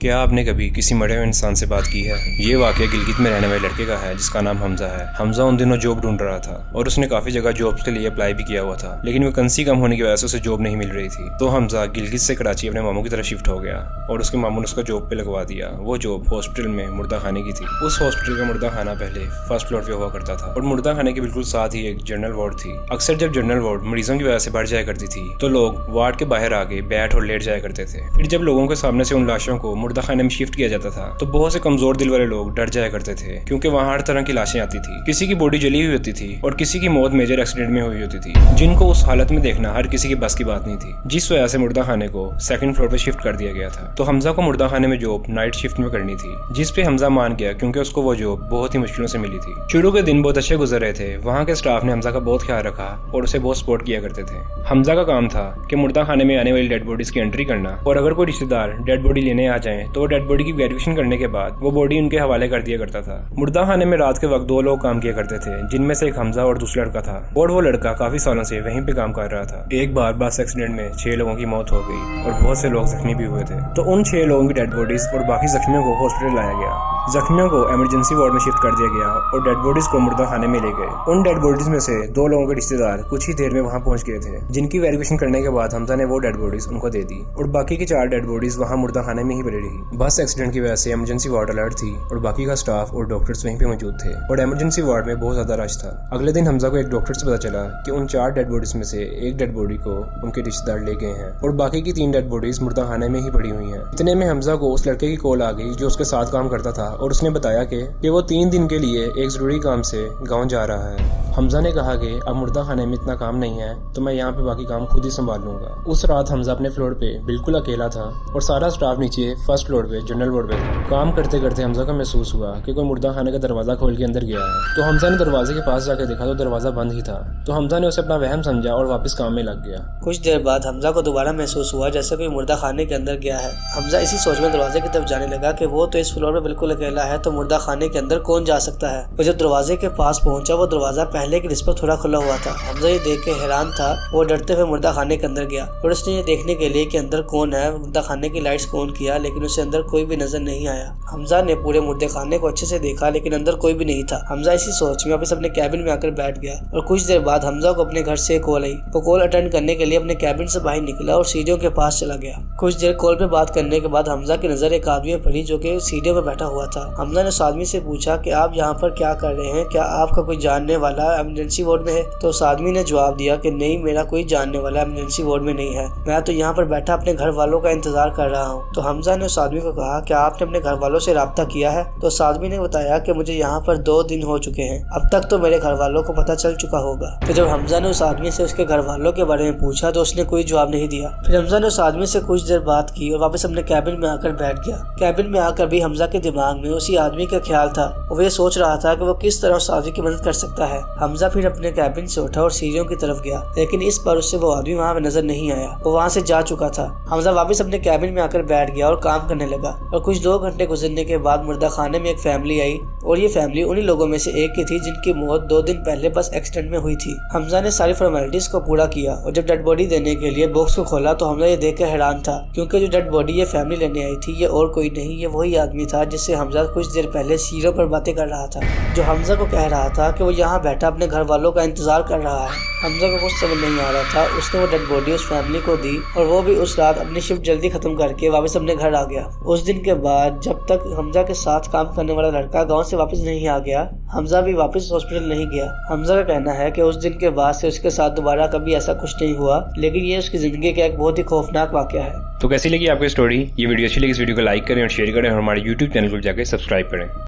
क्या आपने कभी किसी मरे हुए इंसान से बात की है? ये वाकया गिलगित में रहने वाले लड़के का है जिसका नाम हमजा है। हमजा उन दिनों जॉब ढूंढ रहा था और उसने काफी जगह जॉब्स के लिए अप्लाई भी किया हुआ था, लेकिन वैकेंसी कम होने की वजह से उसे जॉब नहीं मिल रही थी। तो हमजा गिलगित से कराची अपने मामू की तरफ शिफ्ट हो गया और उसके मामू ने उसका जॉब पे लगवा दिया। वो जॉब हॉस्पिटल में मुर्दा खाने की थी। उस हॉस्पिटल का मुर्दा खाना पहले फर्स्ट फ्लोर पे हुआ करता था और मुर्दा खाने के बिल्कुल साथ ही एक जनरल वार्ड थी। अक्सर जब जनरल वार्ड मरीजों की वजह से बढ़ जाया करती थी तो लोग वार्ड के बाहर आके बैठ और लेट जाया करते थे। फिर जब लोगों के सामने से उन लाशों को मुर्दा खाने में शिफ्ट किया जाता था तो बहुत से कमजोर दिल वाले लोग डर जाया करते थे, क्योंकि वहाँ हर तरह की लाशें आती थी। किसी की बॉडी जली हुई होती थी और किसी की मौत मेजर एक्सीडेंट में हुई होती थी, जिनको उस हालत में देखना हर किसी की बस की बात नहीं थी। जिस वजह से मुर्दा खाने को सेकंड फ्लोर पे शिफ्ट कर दिया गया था। तो हमजा को मुर्दा खाने में जॉब नाइट शिफ्ट में करनी थी, जिस पे हमजा मान गया क्योंकि उसको वो जॉब बहुत ही मुश्किलों से मिली थी। शुरू के दिन बहुत अच्छे गुजर रहे थे। वहाँ के स्टाफ ने हमजा का बहुत ख्याल रखा और उसे बहुत सपोर्ट किया करते थे। हमजा का काम था कि मुर्दा खाने में आने वाली डेड बॉडीज की एंट्री करना, और अगर कोई रिश्तेदार डेड बॉडी लेने आ जाए तो वो डेड बॉडी की वेरिफिकेशन करने के बाद वो बॉडी उनके हवाले कर दिया करता था। मुर्दा खाने में रात के वक्त दो लोग काम किया करते थे, जिनमें से एक हमजा और दूसरा लड़का था, और वो लड़का काफी सालों से वहीं पे काम कर रहा था। एक बार बस एक्सीडेंट में 6 लोगों की मौत हो गई और बहुत से लोग जख्मी भी हुए थे। तो उन 6 लोगों की डेड बॉडीज और बाकी जख्मियों को हॉस्पिटल लाया गया। जख्मियों को इमरजेंसी वार्ड में शिफ्ट कर दिया गया और डेड बॉडीज को मुर्दा खाने में ले गए। उन डेड बॉडीज में से 2 लोगों के रिश्तेदार कुछ ही देर में वहां पहुंच गए थे, जिनकी वेरिफिकेशन करने के बाद हमजा ने वो डेड बॉडीज उनको दे दी और बाकी की 4 डेड बॉडीज वहां मुर्दा खाने में ही पड़ी रही। बस एक्सीडेंट की वजह से इमरजेंसी वार्ड अलर्ट थी और बाकी का स्टाफ और डॉक्टर्स वहीं पे मौजूद थे और इमरजेंसी वार्ड में बहुत ज्यादा रश था। अगले दिन हमजा को एक डॉक्टर से पता चला कि उन 4 डेड बॉडीज में से एक डेड बॉडी को उनके रिश्तेदार ले गए हैं और बाकी की 3 डेड बॉडीज मुर्दा खाने में ही पड़ी हुई हैं। इतने में हमजा को उस लड़के की कॉल आ गई जो उसके साथ काम करता था और उसने बताया कि वो 3 दिन के लिए एक जरूरी काम से गाँव जा रहा है। हमजा ने कहा कि अब मुर्दा खाने में इतना काम नहीं है तो मैं यहाँ पे बाकी काम खुद ही संभाल लूंगा। उस रात हमजा अपने फ्लोर पे बिल्कुल अकेला था और सारा स्टाफ नीचे फर्स्ट फ्लोर पे जनरल वार्ड पे था। काम करते करते हमजा को महसूस हुआ कि कोई मुर्दा खाने का दरवाजा खोल के अंदर गया है। तो हमजा ने दरवाजे के पास जाकर देखा तो दरवाजा बंद ही था। तो हमजा ने उसे अपना वहम समझा और वापस काम में लग गया। कुछ देर बाद हमजा को दोबारा महसूस हुआ जैसे कोई मुर्दा खाने के अंदर गया है। हमजा इसी सोच में दरवाजे की तरफ जाने लगा कि वो तो इस फ्लोर पे बिल्कुल अकेला है, तो मुर्दा खाने के अंदर कौन जा सकता है। वो जब दरवाजे के पास पहुंचा वो दरवाजा पहले की निस्बत थोड़ा खुला हुआ था। हमजा ये देख के हैरान था। वो डरते हुए मुर्दा खाने के अंदर गया और उसने ये देखने के लिए कि अंदर कौन है, मुर्दा खाने की लाइट्स ऑन किया, लेकिन उसे अंदर कोई भी नजर नहीं आया। हमजा ने पूरे मुर्दे खाने को अच्छे से देखा लेकिन अंदर कोई भी नहीं था। हमजा इसी सोच में वापस अपने कैबिन में आकर बैठ गया और कुछ देर बाद हमजा को अपने घर से कॉल आई। वो कॉल अटेंड करने के लिए अपने कैबिन से बाहर निकला और सीढ़ियों के पास चला गया। कुछ देर कॉल पे बात करने के बाद हमजा की नजर एक आदमी पर पड़ी जो कि सीढ़ियों पर बैठा हुआ था। हमजा ने उस आदमी से पूछा कि आप यहाँ पर क्या कर रहे हैं, क्या आपका कोई जानने वाला इमरजेंसी वार्ड में है? तो उस आदमी ने जवाब दिया कि नहीं, मेरा कोई जानने वाला इमरजेंसी वार्ड में नहीं है, मैं तो यहाँ पर बैठा अपने घर वालों का इंतजार कर रहा हूँ। तो हमजा ने उस आदमी को कहा क्या आपने अपने घर वालों से राब्ता किया है? तो उस आदमी ने बताया कि मुझे यहाँ पर 2 दिन हो चुके हैं, अब तक तो मेरे घर वालों को पता चल चुका होगा। तो जब हमजा ने उस आदमी से उसके घर वालों के बारे में पूछा तो उसने कोई जवाब नहीं दिया। फिर हमजा ने उस आदमी से कुछ देर बात की और वापस अपने कैबिन में आकर बैठ गया। कैबिन में आकर भी हमजा के दिमाग में उसी आदमी का ख्याल था। वो ये सोच रहा था कि वो किस तरह उस आदमी की मदद कर सकता है। हमजा फिर अपने कैबिन से उठा और सीढ़ियों की तरफ गया, लेकिन इस बार उससे वो आदमी वहाँ पे नजर नहीं आया, वो वहाँ से जा चुका था। हमजा वापस अपने कैबिन में आकर बैठ गया और काम करने लगा और कुछ 2 घंटे गुजरने के बाद मुर्दा खाने में एक फैमिली आई और ये फैमिली उन्हीं लोगों में से एक की थी जिनकी मौत 2 दिन पहले बस एक्सीडेंट में हुई थी। हमजा ने सारी फॉर्मेलिटीज को पूरा किया और जब डेड बॉडी देने के लिए बॉक्स को खोला तो हमजा ये देख कर हैरान था, क्योंकि जो डेड बॉडी ये फैमिली लेने आई थी ये और कोई नहीं, ये वही आदमी था जिससे हमजा कुछ देर पहले सीढ़ियों पर बातें कर रहा था, जो हमजा को कह रहा था कि वो यहाँ बैठा अपने घर वालों का इंतजार कर रहा है। हमजा को कुछ समझ नहीं आ रहा था। उसने वो डेड बॉडी उस फैमिली को दी और वो भी उस रात अपनी शिफ्ट जल्दी खत्म करके वापस अपने घर आ गया। उस दिन के बाद जब तक हमजा के साथ काम करने वाला लड़का गांव से वापस नहीं आ गया, हमजा भी वापस हॉस्पिटल नहीं गया। हमजा का कहना है कि उस दिन के बाद से उसके साथ दोबारा कभी ऐसा कुछ नहीं हुआ, लेकिन ये उसकी जिंदगी का एक बहुत ही खौफनाक वाकया है। तो कैसी लगी आपको स्टोरी? ये वीडियो अच्छी लगी इस वीडियो को लाइक करें और शेयर करें और हमारे YouTube चैनल को जाकर सब्सक्राइब करें।